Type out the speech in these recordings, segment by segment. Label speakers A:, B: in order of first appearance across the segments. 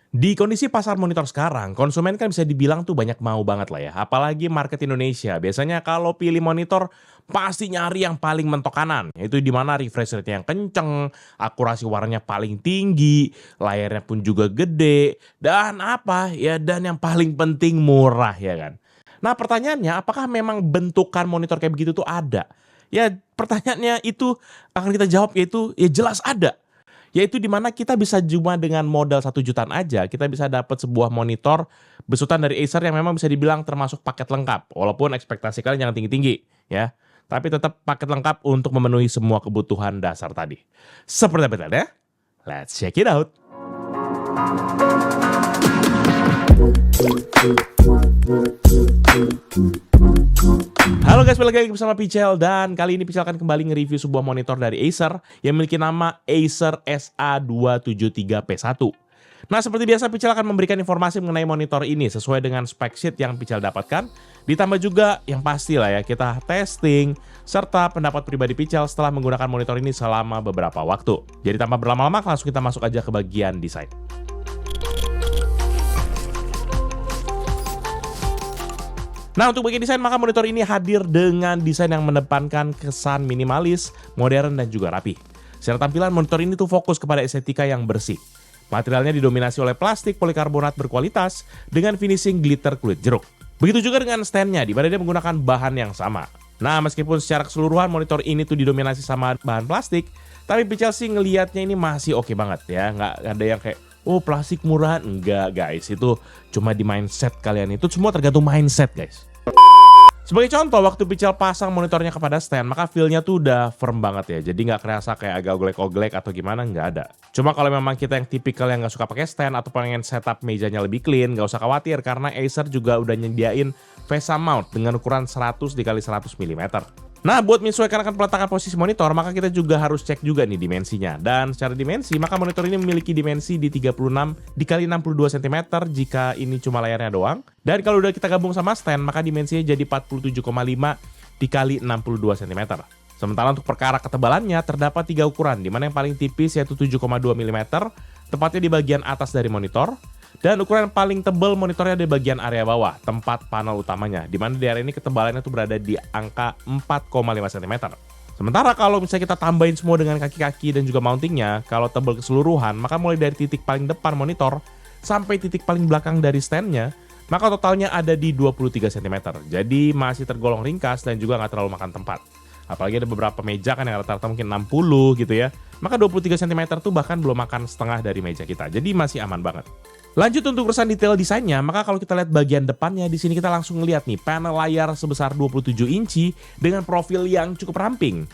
A: Di kondisi pasar monitor sekarang, konsumen kan bisa dibilang tuh banyak mau banget lah ya. Apalagi market Indonesia. Biasanya kalau pilih monitor, pasti nyari yang paling mentok kanan. Yaitu di mana refresh rate yang kenceng, akurasi warnanya paling tinggi, layarnya pun juga gede, dan apa ya, dan yang paling penting murah ya kan. Nah pertanyaannya, apakah memang bentukan monitor kayak begitu tuh ada? Ya pertanyaannya itu akan kita jawab yaitu ya jelas ada. Yaitu di mana kita bisa cuma dengan modal 1 jutaan aja, kita bisa dapat sebuah monitor besutan dari Acer yang memang bisa dibilang termasuk paket lengkap. Walaupun ekspektasi kalian jangan tinggi-tinggi, ya. Tapi tetap paket lengkap untuk memenuhi semua kebutuhan dasar tadi. Seperti apa tadi ya? Let's check it out. Halo guys, balik lagi bersama Pichel dan kali ini Pichel akan kembali nge-review sebuah monitor dari Acer yang memiliki nama Acer SA273P1. Nah, seperti biasa Pichel akan memberikan informasi mengenai monitor ini sesuai dengan spec sheet yang Pichel dapatkan. Ditambah juga yang pasti lah ya, kita testing serta pendapat pribadi Pichel setelah menggunakan monitor ini selama beberapa waktu. Jadi tanpa berlama-lama langsung kita masuk aja ke bagian desain. Nah, untuk bagian desain, maka monitor ini hadir dengan desain yang mengedepankan kesan minimalis, modern, dan juga rapi. Secara tampilan, monitor ini tuh fokus kepada estetika yang bersih. Materialnya didominasi oleh plastik polikarbonat berkualitas dengan finishing glitter kulit jeruk. Begitu juga dengan stand-nya, di mana dia menggunakan bahan yang sama. Nah, meskipun secara keseluruhan monitor ini tuh didominasi sama bahan plastik, tapi Pichel sih ngelihatnya ini masih oke banget ya. Nggak ada yang kayak, oh plastik murahan. Enggak guys, itu cuma di mindset kalian. Itu semua tergantung mindset guys. Sebagai contoh, waktu Pichel pasang monitornya kepada stand, maka feel-nya tuh udah firm banget ya. Jadi nggak kerasa kayak agak oglek-oglek atau gimana, nggak ada. Cuma kalau memang kita yang tipikal yang nggak suka pakai stand atau pengen setup mejanya lebih clean, nggak usah khawatir karena Acer juga udah nyediain VESA mount dengan ukuran 100 x 100 mm. Nah, buat menyesuaikan akan peletakan posisi monitor, maka kita juga harus cek juga nih dimensinya. Dan secara dimensi, maka monitor ini memiliki dimensi di 36 x 62 cm jika ini cuma layarnya doang. Dan kalau udah kita gabung sama stand, maka dimensinya jadi 47,5 x 62 cm. Sementara untuk perkara ketebalannya, terdapat 3 ukuran, di mana yang paling tipis yaitu 7,2 mm, tepatnya di bagian atas dari monitor. Dan ukuran yang paling tebal monitornya di bagian area bawah, tempat panel utamanya, di mana di area ini ketebalannya tuh berada di angka 4,5 cm. Sementara kalau misalnya kita tambahin semua dengan kaki-kaki dan juga mountingnya, kalau tebal keseluruhan, maka mulai dari titik paling depan monitor sampai titik paling belakang dari standnya, maka totalnya ada di 23 cm. Jadi masih tergolong ringkas dan juga nggak terlalu makan tempat. Apalagi ada beberapa meja kan yang rata-rata mungkin 60 gitu ya. Maka 23 cm tuh bahkan belum makan setengah dari meja kita. Jadi masih aman banget. Lanjut untuk urusan detail desainnya, maka kalau kita lihat bagian depannya, di sini kita langsung ngeliat nih panel layar sebesar 27 inci dengan profil yang cukup ramping.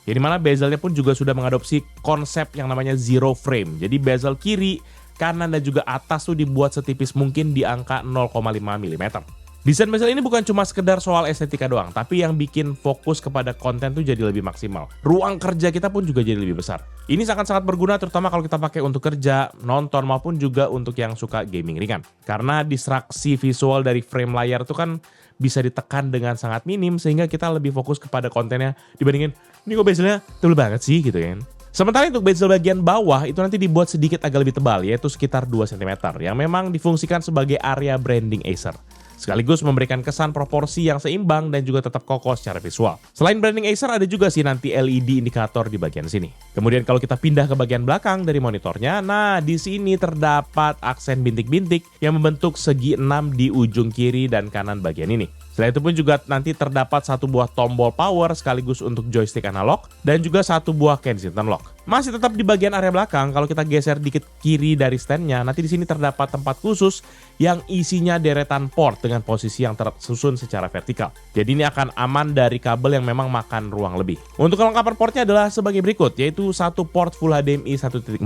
A: Yang dimana bezelnya pun juga sudah mengadopsi konsep yang namanya zero frame. Jadi bezel kiri, kanan, dan juga atas tuh dibuat setipis mungkin di angka 0,5 mm. Desain bezel ini bukan cuma sekedar soal estetika doang, tapi yang bikin fokus kepada konten tuh jadi lebih maksimal. Ruang kerja kita pun juga jadi lebih besar. Ini sangat-sangat berguna terutama kalau kita pakai untuk kerja, nonton, maupun juga untuk yang suka gaming ringan. Karena distraksi visual dari frame layar tuh kan bisa ditekan dengan sangat minim sehingga kita lebih fokus kepada kontennya dibandingin, ini kok bezelnya tebel banget sih gitu kan. Sementara untuk bezel bagian bawah itu nanti dibuat sedikit agak lebih tebal, yaitu sekitar 2 cm, yang memang difungsikan sebagai area branding Acer. Sekaligus memberikan kesan proporsi yang seimbang dan juga tetap kokoh secara visual. Selain branding Acer, ada juga sih nanti LED indikator di bagian sini. Kemudian kalau kita pindah ke bagian belakang dari monitornya, nah di sini terdapat aksen bintik-bintik yang membentuk segi 6 di ujung kiri dan kanan bagian ini. Selain itu pun juga nanti terdapat satu buah tombol power sekaligus untuk joystick analog dan juga satu buah Kensington lock. Masih tetap di bagian area belakang, kalau kita geser dikit kiri dari standnya, nanti di sini terdapat tempat khusus yang isinya deretan port dengan posisi yang tersusun secara vertikal. Jadi ini akan aman dari kabel yang memang makan ruang lebih. Untuk kelengkapan portnya adalah sebagai berikut, yaitu satu port Full HDMI 1.4,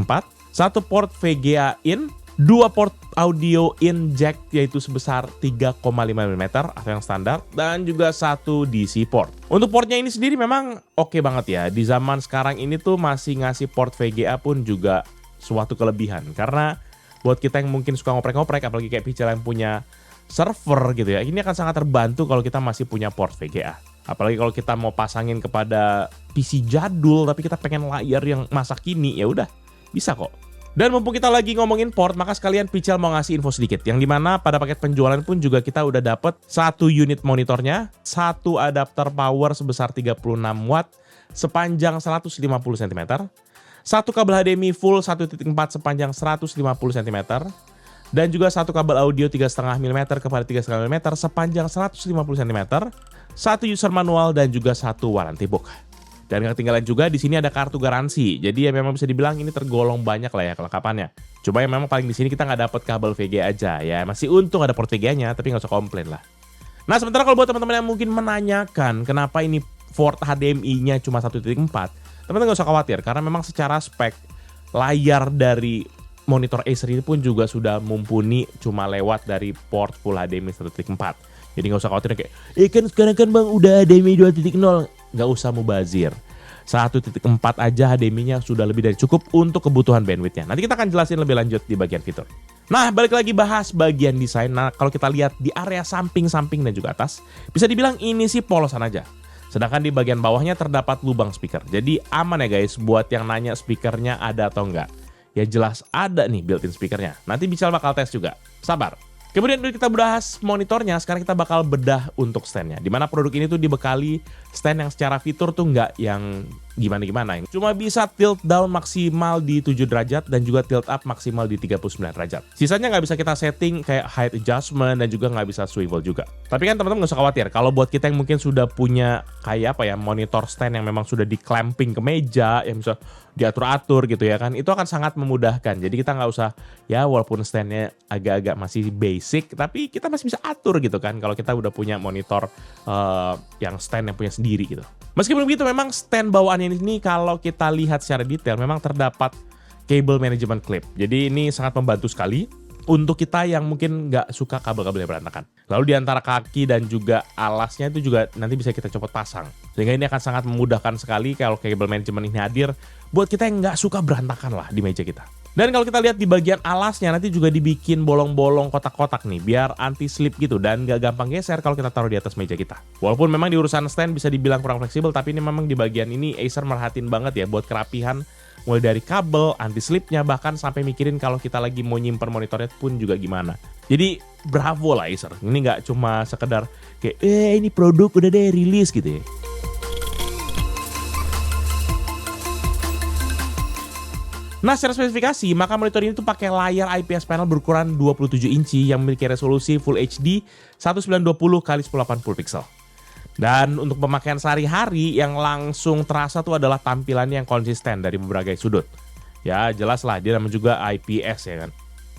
A: satu port VGA in, 2 port audio in jack yaitu sebesar 3,5 mm atau yang standar, dan juga satu DC port. Untuk portnya ini sendiri memang oke banget ya. Di zaman sekarang ini tuh masih ngasih port VGA pun juga suatu kelebihan. Karena buat kita yang mungkin suka ngoprek-ngoprek, apalagi kayak Pichel yang punya server gitu ya, ini akan sangat terbantu kalau kita masih punya port VGA. Apalagi kalau kita mau pasangin kepada PC jadul tapi kita pengen layar yang masa kini, ya udah bisa kok. Dan mumpung kita lagi ngomongin port, maka sekalian Pichel mau ngasih info sedikit. Yang dimana pada paket penjualan pun juga kita udah dapet 1 unit monitornya, 1 adapter power sebesar 36 watt sepanjang 150 cm, 1 kabel HDMI full 1.4 sepanjang 150 cm, dan juga 1 kabel audio 3,5 mm kepada 3,5 mm sepanjang 150 cm, 1 user manual dan juga 1 warranty book. Dan gak ketinggalan juga di sini ada kartu garansi. Jadi ya memang bisa dibilang ini tergolong banyak lah ya kelengkapannya. Coba yang memang paling di sini kita nggak dapat kabel VGA aja ya. Masih untung ada port VGA-nya, tapi nggak usah komplain lah. Nah, sementara kalau buat teman-teman yang mungkin menanyakan kenapa ini port HDMI-nya cuma 1.4, teman-teman nggak usah khawatir karena memang secara spek layar dari monitor Acer ini pun juga sudah mumpuni cuma lewat dari port full HDMI 1.4. Jadi nggak usah khawatir kayak, kan sekarang kan bang udah HDMI 2.0. Nggak usah mubazir. 1.4 aja HDMI-nya sudah lebih dari cukup untuk kebutuhan bandwidth-nya. Nanti kita akan jelasin lebih lanjut di bagian fitur. Nah, balik lagi bahas bagian desain. Nah, kalau kita lihat di area samping-samping dan juga atas, bisa dibilang ini sih polosan aja. Sedangkan di bagian bawahnya terdapat lubang speaker. Jadi aman ya guys buat yang nanya speakernya ada atau enggak. Ya jelas ada nih built-in speakernya. Nanti Pichel bakal tes juga. Sabar. Kemudian kita bahas monitornya, sekarang kita bakal bedah untuk standnya. Dimana produk ini tuh dibekali stand yang secara fitur tuh nggak yang gimana-gimana. Cuma bisa tilt down maksimal di 7 derajat dan juga tilt up maksimal di 39 derajat. Sisanya nggak bisa kita setting kayak height adjustment dan juga nggak bisa swivel juga. Tapi kan teman-teman nggak usah khawatir. Kalau buat kita yang mungkin sudah punya kayak apa ya, monitor stand yang memang sudah di clamping ke meja, yang bisa diatur-atur gitu ya kan, itu akan sangat memudahkan. Jadi kita nggak usah, ya walaupun standnya agak-agak masih basic, tapi kita masih bisa atur gitu kan kalau kita udah punya monitor yang stand yang punya sendiri gitu. Meskipun begitu memang stand bawaannya ini kalau kita lihat secara detail memang terdapat cable management clip. Jadi ini sangat membantu sekali untuk kita yang mungkin nggak suka kabel-kabelnya berantakan. Lalu di antara kaki dan juga alasnya itu juga nanti bisa kita copot pasang. Sehingga ini akan sangat memudahkan sekali kalau cable management ini hadir buat kita yang nggak suka berantakan lah di meja kita. Dan kalau kita lihat di bagian alasnya nanti juga dibikin bolong-bolong kotak-kotak nih biar anti slip gitu dan nggak gampang geser kalau kita taruh di atas meja kita. Walaupun memang di urusan stand bisa dibilang kurang fleksibel, tapi ini memang di bagian ini Acer merhatiin banget ya buat kerapihan, mulai dari kabel, anti slipnya, bahkan sampai mikirin kalau kita lagi mau nyimpen monitornya pun juga gimana. Jadi bravo lah Acer, ini nggak cuma sekedar kayak ini produk udah deh rilis gitu ya. Nah, secara spesifikasi, maka monitor ini tuh pakai layar IPS panel berukuran 27 inci yang memiliki resolusi Full HD 1920 x 1080 pixel. Dan untuk pemakaian sehari-hari yang langsung terasa tuh adalah tampilannya yang konsisten dari berbagai sudut. Ya, jelas lah dia namanya juga IPS ya kan.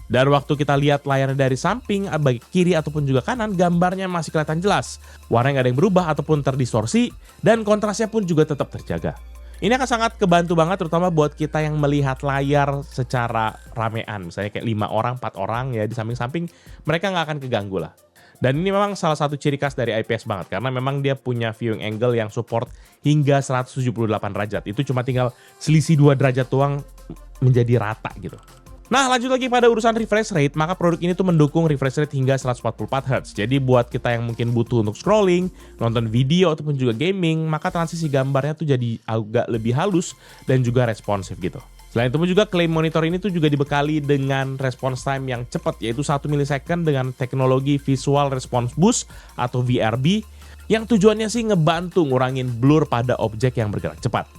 A: Dan waktu kita lihat layarnya dari samping, baik kiri ataupun juga kanan, gambarnya masih kelihatan jelas. Warnanya nggak ada yang berubah ataupun terdistorsi, dan kontrasnya pun juga tetap terjaga. Ini akan sangat kebantu banget terutama buat kita yang melihat layar secara ramean. Misalnya kayak 5 orang, 4 orang ya di samping-samping, mereka nggak akan keganggu lah. Dan ini memang salah satu ciri khas dari IPS banget karena memang dia punya viewing angle yang support hingga 178 derajat. Itu cuma tinggal selisih 2 derajat doang menjadi rata gitu. Nah, lanjut lagi pada urusan refresh rate, maka produk ini tuh mendukung refresh rate hingga 144 Hz. Jadi buat kita yang mungkin butuh untuk scrolling, nonton video ataupun juga gaming, maka transisi gambarnya tuh jadi agak lebih halus dan juga responsif gitu. Selain itu juga klaim monitor ini tuh juga dibekali dengan response time yang cepat, yaitu 1 milisecond dengan teknologi Visual Response Boost atau VRB, yang tujuannya sih ngebantu ngurangin blur pada objek yang bergerak cepat.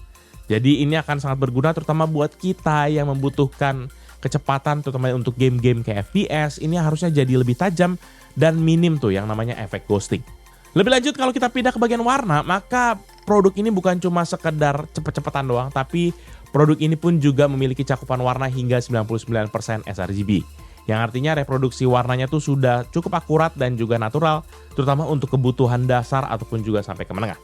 A: Jadi ini akan sangat berguna terutama buat kita yang membutuhkan kecepatan terutama untuk game-game kayak FPS, ini harusnya jadi lebih tajam dan minim tuh yang namanya efek ghosting. Lebih lanjut kalau kita pindah ke bagian warna, maka produk ini bukan cuma sekedar cepet-cepetan doang, tapi produk ini pun juga memiliki cakupan warna hingga 99% sRGB. Yang artinya reproduksi warnanya tuh sudah cukup akurat dan juga natural, terutama untuk kebutuhan dasar ataupun juga sampai ke menengah.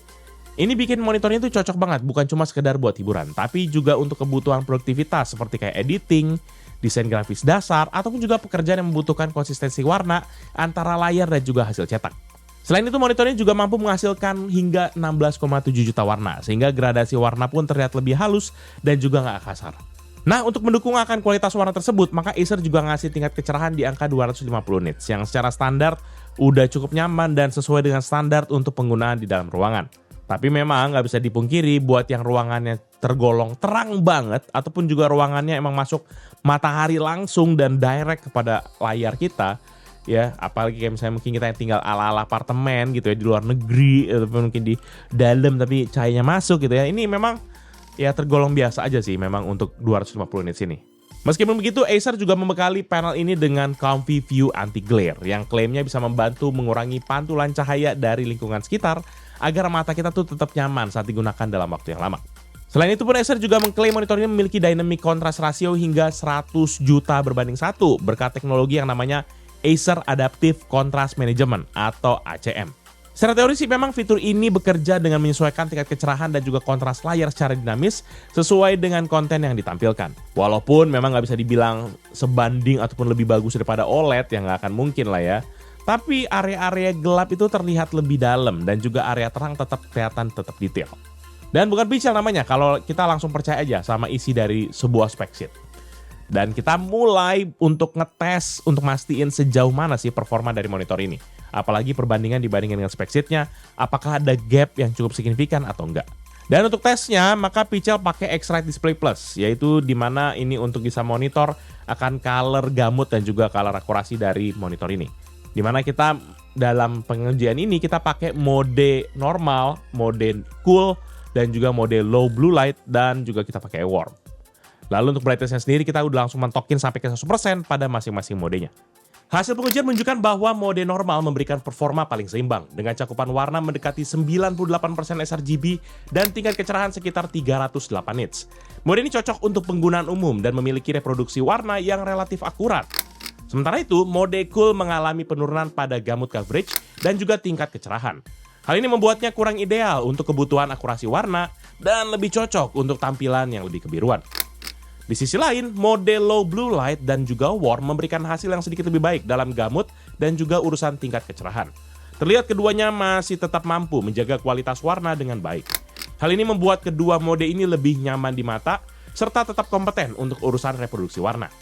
A: Ini bikin monitornya tuh cocok banget, bukan cuma sekedar buat hiburan, tapi juga untuk kebutuhan produktivitas seperti kayak editing, desain grafis dasar, ataupun juga pekerjaan yang membutuhkan konsistensi warna antara layar dan juga hasil cetak. Selain itu monitornya juga mampu menghasilkan hingga 16,7 juta warna, sehingga gradasi warna pun terlihat lebih halus dan juga nggak kasar. Nah, untuk mendukung akan kualitas warna tersebut, maka Acer juga ngasih tingkat kecerahan di angka 250 nits, yang secara standar udah cukup nyaman dan sesuai dengan standar untuk penggunaan di dalam ruangan. Tapi memang nggak bisa dipungkiri buat yang ruangannya tergolong terang banget ataupun juga ruangannya emang masuk matahari langsung dan direct kepada layar kita, ya apalagi kayak misalnya mungkin kita yang tinggal ala-ala apartemen gitu ya di luar negeri ataupun mungkin di dalam tapi cahayanya masuk gitu ya. Ini memang ya tergolong biasa aja sih memang untuk 250 nits ini. Meskipun begitu, Acer juga membekali panel ini dengan Comfy View Anti-Glare yang klaimnya bisa membantu mengurangi pantulan cahaya dari lingkungan sekitar agar mata kita tuh tetap nyaman saat digunakan dalam waktu yang lama. Selain itu pun Acer juga mengklaim monitor ini memiliki dynamic contrast ratio hingga 100 juta berbanding 1 berkat teknologi yang namanya Acer Adaptive Contrast Management atau ACM. Secara teori sih memang fitur ini bekerja dengan menyesuaikan tingkat kecerahan dan juga kontras layar secara dinamis sesuai dengan konten yang ditampilkan. Walaupun memang nggak bisa dibilang sebanding ataupun lebih bagus daripada OLED yang nggak akan mungkin lah ya. Tapi area-area gelap itu terlihat lebih dalam dan juga area terang tetap kelihatan tetap detail. Dan bukan pixel namanya kalau kita langsung percaya aja sama isi dari sebuah spec sheet. Dan kita mulai untuk ngetes untuk mastiin sejauh mana sih performa dari monitor ini. Apalagi perbandingan dibandingkan dengan spec sheet-nya, apakah ada gap yang cukup signifikan atau enggak. Dan untuk tesnya, maka Pichel pakai X-Rite Display Plus, yaitu dimana ini untuk bisa monitor akan color gamut dan juga color akurasi dari monitor ini. Dimana kita dalam pengujian ini kita pakai mode normal, mode cool, dan juga mode low blue light, dan juga kita pakai warm. Lalu untuk brightness-nya sendiri kita udah langsung mentokin sampai ke 100% pada masing-masing modenya. Hasil pengujian menunjukkan bahwa mode normal memberikan performa paling seimbang dengan cakupan warna mendekati 98% sRGB dan tingkat kecerahan sekitar 308 nits. Mode ini cocok untuk penggunaan umum dan memiliki reproduksi warna yang relatif akurat. Sementara itu, mode cool mengalami penurunan pada gamut coverage dan juga tingkat kecerahan. Hal ini membuatnya kurang ideal untuk kebutuhan akurasi warna dan lebih cocok untuk tampilan yang lebih kebiruan. Di sisi lain, mode low blue light dan juga warm memberikan hasil yang sedikit lebih baik dalam gamut dan juga urusan tingkat kecerahan. Terlihat keduanya masih tetap mampu menjaga kualitas warna dengan baik. Hal ini membuat kedua mode ini lebih nyaman di mata, serta tetap kompeten untuk urusan reproduksi warna.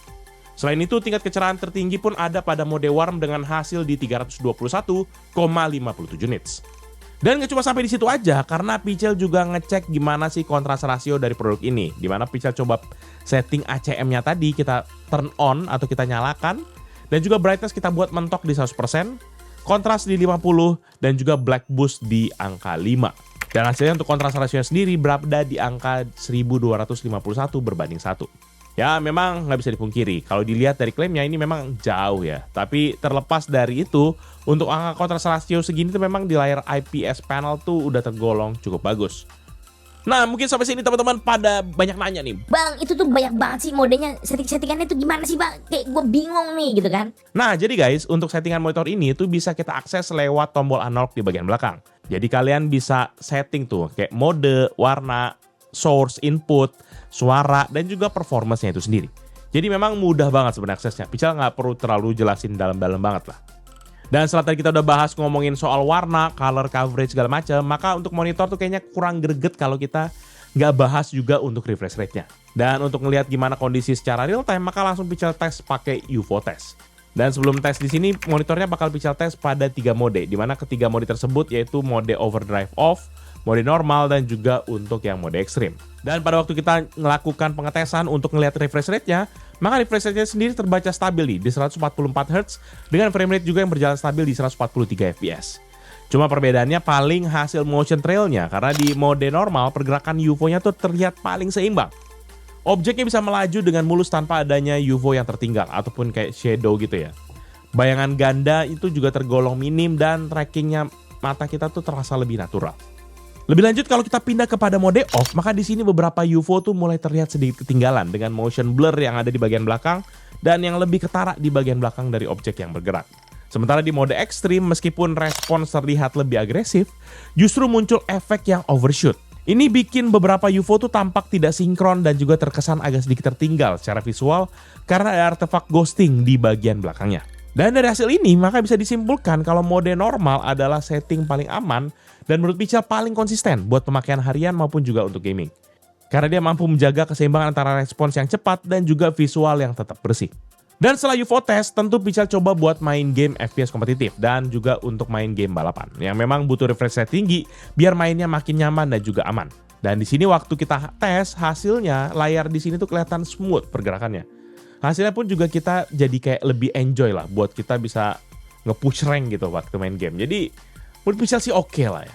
A: Selain itu, tingkat kecerahan tertinggi pun ada pada mode warm dengan hasil di 321,57 nits. Dan gak cuma sampai di situ aja, karena Pichel juga ngecek gimana sih kontras rasio dari produk ini. Dimana Pichel coba setting ACM-nya tadi, kita turn on atau kita nyalakan. Dan juga brightness kita buat mentok di 100%, kontras di 50, dan juga black boost di angka 5. Dan hasilnya untuk kontras rasionya sendiri berada di angka 1251 berbanding 1. Ya memang nggak bisa dipungkiri, kalau dilihat dari klaimnya ini memang jauh ya. Tapi terlepas dari itu, untuk angka kontras rasio segini tuh memang di layar IPS panel tuh udah tergolong cukup bagus. Nah mungkin sampai sini teman-teman pada banyak nanya nih.
B: Bang, itu tuh banyak banget sih modenya, settingannya tuh gimana sih bang? Kayak gue bingung nih gitu kan.
A: Nah jadi guys, untuk settingan monitor ini tuh bisa kita akses lewat tombol analog di bagian belakang. Jadi kalian bisa setting tuh kayak mode, warna, source, input, suara, dan juga performance-nya itu sendiri. Jadi memang mudah banget sebenarnya aksesnya. Pichel nggak perlu terlalu jelasin dalam-dalam banget lah. Dan setelah tadi kita udah bahas ngomongin soal warna, color coverage segala macam, maka untuk monitor tuh kayaknya kurang greget kalau kita nggak bahas juga untuk refresh rate-nya. Dan untuk ngelihat gimana kondisi secara real time, maka langsung Pichel tes pakai UFO test. Dan sebelum tes di sini, monitornya bakal Pichel tes pada 3 mode, di mana ketiga mode tersebut yaitu mode overdrive off, mode normal, dan juga untuk yang mode ekstrim. Dan pada waktu kita melakukan pengetesan untuk ngelihat refresh rate-nya, maka refresh rate-nya sendiri terbaca stabil di 144 Hz dengan frame rate juga yang berjalan stabil di 143 fps. Cuma perbedaannya paling hasil motion trail-nya, karena di mode normal pergerakan UFO-nya tuh terlihat paling seimbang. Objeknya bisa melaju dengan mulus tanpa adanya UFO yang tertinggal ataupun kayak shadow gitu ya. Bayangan ganda itu juga tergolong minim dan trackingnya mata kita tuh terasa lebih natural. Lebih lanjut kalau kita pindah kepada mode off, maka di sini beberapa UFO tuh mulai terlihat sedikit ketinggalan dengan motion blur yang ada di bagian belakang dan yang lebih ketara di bagian belakang dari objek yang bergerak. Sementara di mode ekstrim, meskipun respons terlihat lebih agresif, justru muncul efek yang overshoot. Ini bikin beberapa UFO tuh tampak tidak sinkron dan juga terkesan agak sedikit tertinggal secara visual karena ada artefak ghosting di bagian belakangnya. Dan dari hasil ini, maka bisa disimpulkan kalau mode normal adalah setting paling aman dan menurut Pichel paling konsisten buat pemakaian harian maupun juga untuk gaming. Karena dia mampu menjaga keseimbangan antara respons yang cepat dan juga visual yang tetap bersih. Dan setelah UFO test, tentu Pical coba buat main game FPS kompetitif dan juga untuk main game balapan yang memang butuh refresh rate tinggi biar mainnya makin nyaman dan juga aman. Dan di sini waktu kita tes hasilnya, layar di sini tuh kelihatan smooth pergerakannya. Hasilnya pun juga kita jadi kayak lebih enjoy lah buat kita bisa nge-push rank gitu waktu main game. Jadi menurut Pical sih oke lah ya.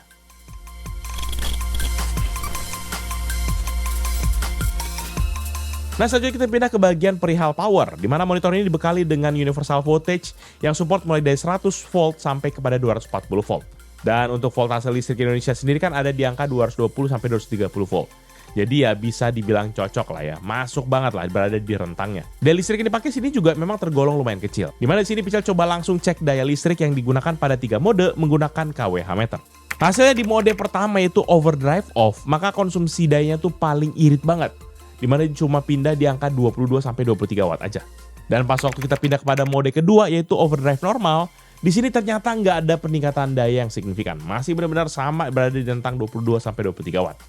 A: Nah, selanjutnya kita pindah ke bagian perihal power, di mana monitor ini dibekali dengan universal voltage yang support mulai dari 100 volt sampai kepada 240 volt. Dan untuk voltase listrik Indonesia sendiri kan ada di angka 220 sampai 230 volt. Jadi ya bisa dibilang cocok lah ya, masuk banget lah berada di rentangnya. Daya listrik yang dipakai sini juga memang tergolong lumayan kecil. Di mana di sini Pical coba langsung cek daya listrik yang digunakan pada 3 mode menggunakan kWh meter. Hasilnya di mode pertama yaitu overdrive off, maka konsumsi dayanya tuh paling irit banget. Dimana cuma pindah di angka 22 sampai 23 watt aja. Dan pas waktu kita pindah kepada mode kedua yaitu overdrive normal, di sini ternyata nggak ada peningkatan daya yang signifikan. Masih benar-benar sama berada di rentang 22 sampai 23 watt.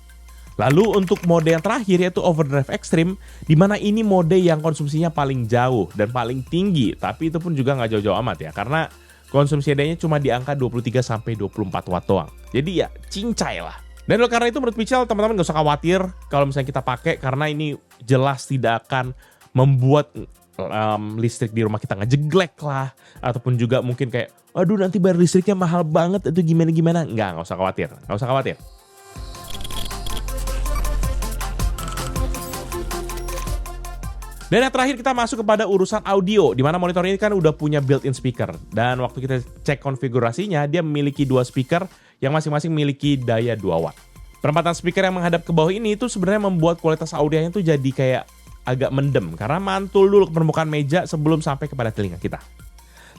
A: Lalu untuk mode yang terakhir yaitu overdrive extreme, di mana ini mode yang konsumsinya paling jauh dan paling tinggi, tapi itu pun juga nggak jauh-jauh amat ya, karena konsumsi dayanya cuma di angka 23 sampai 24 watt doang. Jadi ya cincai lah. Dan oleh karena itu menurut Pical teman-teman gak usah khawatir kalau misalnya kita pakai, karena ini jelas tidak akan membuat listrik di rumah kita ngejeglek lah, ataupun juga mungkin kayak aduh nanti bayar listriknya mahal banget itu gimana-gimana. Nggak usah khawatir, nggak usah khawatir. Dan yang terakhir kita masuk kepada urusan audio, di mana monitor ini kan udah punya built-in speaker. Dan waktu kita cek konfigurasinya, dia memiliki 2 speaker yang masing-masing memiliki daya 2 watt. Penempatan speaker yang menghadap ke bawah ini itu sebenarnya membuat kualitas audionya tuh jadi kayak agak mendem, karena mantul dulu ke permukaan meja sebelum sampai kepada telinga kita.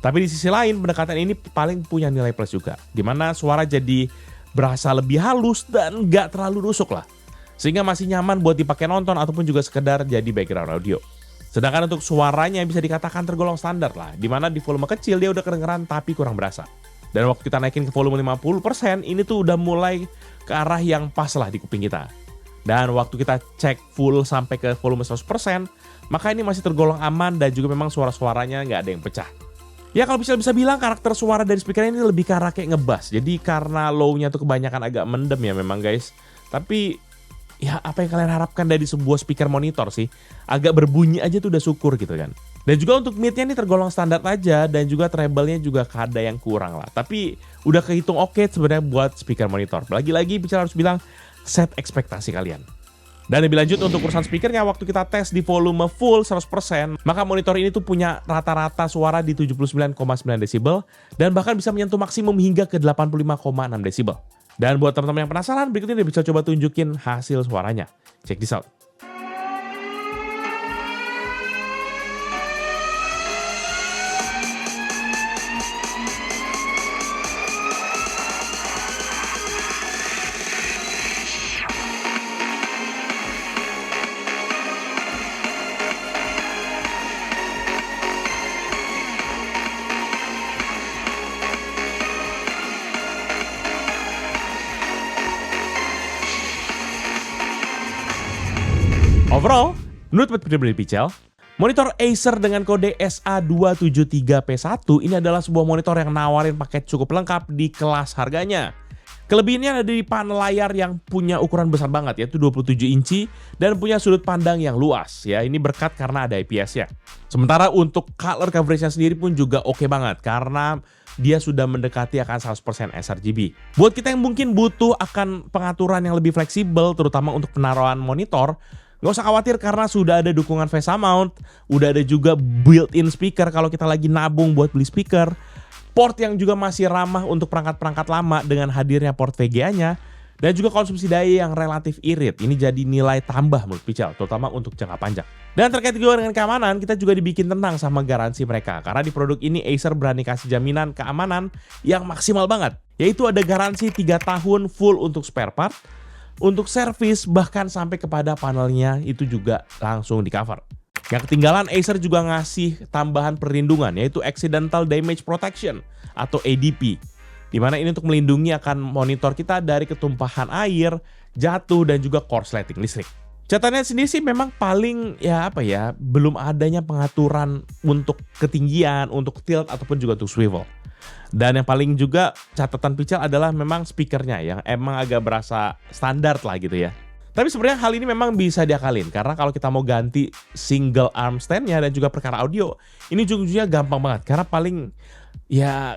A: Tapi di sisi lain, pendekatan ini paling punya nilai plus juga, di mana suara jadi berasa lebih halus dan nggak terlalu rusuk lah. Sehingga masih nyaman buat dipakai nonton ataupun juga sekedar jadi background audio. Sedangkan untuk suaranya bisa dikatakan tergolong standar lah, dimana di volume kecil dia udah kedengeran tapi kurang berasa. Dan waktu kita naikin ke volume 50%, ini tuh udah mulai ke arah yang pas lah di kuping kita. Dan waktu kita cek full sampai ke volume 100%, maka ini masih tergolong aman dan juga memang suara-suaranya nggak ada yang pecah. Ya kalau bisa bilang karakter suara dari speaker ini lebih ke arah kayak ngebass. Jadi karena low-nya tuh kebanyakan agak mendem ya memang guys. Tapi ya apa yang kalian harapkan dari sebuah speaker monitor sih? Agak berbunyi aja tuh udah syukur gitu kan. Dan juga untuk mid-nya ini tergolong standar aja, dan juga treble-nya juga ada yang kurang lah. Tapi udah kehitung oke sebenarnya buat speaker monitor. Lagi-lagi Pical harus bilang set ekspektasi kalian. Dan lebih lanjut untuk urusan speakernya, waktu kita tes di volume full 100%, maka monitor ini tuh punya rata-rata suara di 79,9 desibel dan bahkan bisa menyentuh maksimum hingga ke 85,6 desibel. Dan buat teman-teman yang penasaran, berikut ini bisa coba tunjukin hasil suaranya. Check this out. Overall, menurut pribadi Pical, monitor Acer dengan kode SA273P1 ini adalah sebuah monitor yang nawarin paket cukup lengkap di kelas harganya. Kelebihannya ada di panel layar yang punya ukuran besar banget, yaitu 27 inci dan punya sudut pandang yang luas. Ya, ini berkat karena ada IPS-nya. Sementara untuk color coverage-nya sendiri pun juga oke banget karena dia sudah mendekati akan 100% sRGB. Buat kita yang mungkin butuh akan pengaturan yang lebih fleksibel, terutama untuk penaruhan monitor, nggak usah khawatir karena sudah ada dukungan VESA mount, udah ada juga built-in speaker kalau kita lagi nabung buat beli speaker, port yang juga masih ramah untuk perangkat-perangkat lama dengan hadirnya port VGA-nya, dan juga konsumsi daya yang relatif irit. Ini jadi nilai tambah menurut Pical, terutama untuk jangka panjang. Dan terkait juga dengan keamanan, kita juga dibikin tenang sama garansi mereka, karena di produk ini Acer berani kasih jaminan keamanan yang maksimal banget, yaitu ada garansi 3 tahun full untuk spare part. Untuk servis bahkan sampai kepada panelnya itu juga langsung di cover. Yang ketinggalan, Acer juga ngasih tambahan perlindungan yaitu Accidental Damage Protection atau ADP. Dimana ini untuk melindungi akan monitor kita dari ketumpahan air, jatuh dan juga korsleting listrik. Catatannya sendiri sih memang paling belum adanya pengaturan untuk ketinggian, untuk tilt ataupun juga untuk swivel. Dan yang paling juga catatan Pichel adalah memang speakernya yang emang agak berasa standar lah gitu ya. Tapi sebenarnya hal ini memang bisa diakalin karena kalau kita mau ganti single arm stand-nya dan juga perkara audio, ini juga gampang banget karena paling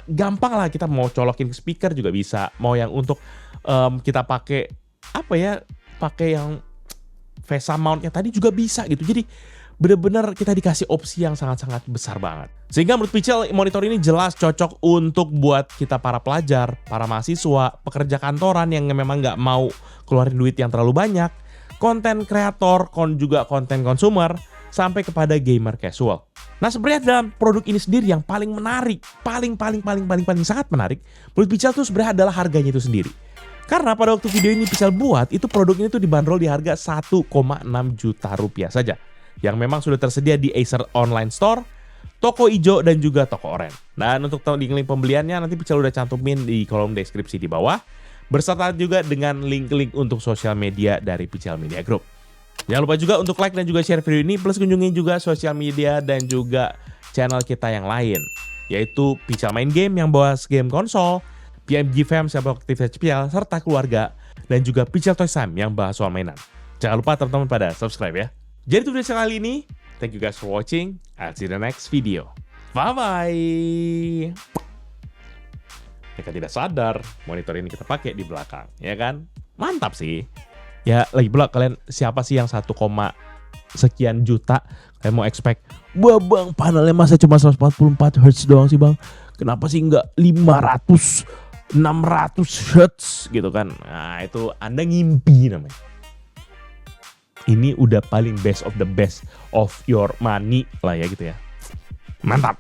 A: gampang lah, kita mau colokin ke speaker juga bisa, mau yang untuk kita pakai yang VESA mount-nya tadi juga bisa gitu. Jadi benar-benar kita dikasih opsi yang sangat-sangat besar banget. Sehingga menurut Pichel monitor ini jelas cocok untuk buat kita para pelajar, para mahasiswa, pekerja kantoran yang memang nggak mau keluarin duit yang terlalu banyak, konten kreator, juga konten consumer, sampai kepada gamer casual. Nah sebenarnya dalam produk ini sendiri yang paling menarik, paling sangat menarik, menurut Pichel tuh sebenarnya adalah harganya itu sendiri. Karena pada waktu video ini Pichel buat, itu produk ini tuh dibanderol di harga 1,6 juta rupiah saja. Yang memang sudah tersedia di Acer Online Store, toko ijo dan juga toko oranye. Dan untuk link pembeliannya nanti Pichel udah cantumin di kolom deskripsi di bawah, berserta juga dengan link-link untuk sosial media dari Pichel Media Group. Jangan lupa juga untuk like dan juga share video ini, plus kunjungi juga sosial media dan juga channel kita yang lain, yaitu Pichel Main Game yang bahas game konsol, PMG Fam siapa aktif HPL serta keluarga, dan juga Pichel Toys Time yang bahas soal mainan. Jangan lupa teman-teman pada subscribe ya. Jadi itu video kali ini. Thank you guys for watching. I'll see you in the next video. Bye-bye. Jika tidak sadar, monitor ini kita pakai di belakang, ya kan? Mantap sih. Ya, lagi pula kalian siapa sih yang 1, sekian juta kalian mau expect? Wah bang, panelnya masa cuma 144 Hz doang sih bang? Kenapa sih nggak 500, 600 Hz gitu kan? Nah itu Anda ngimpi namanya. Ini udah paling best of the best of your money lah ya gitu ya. Mantap.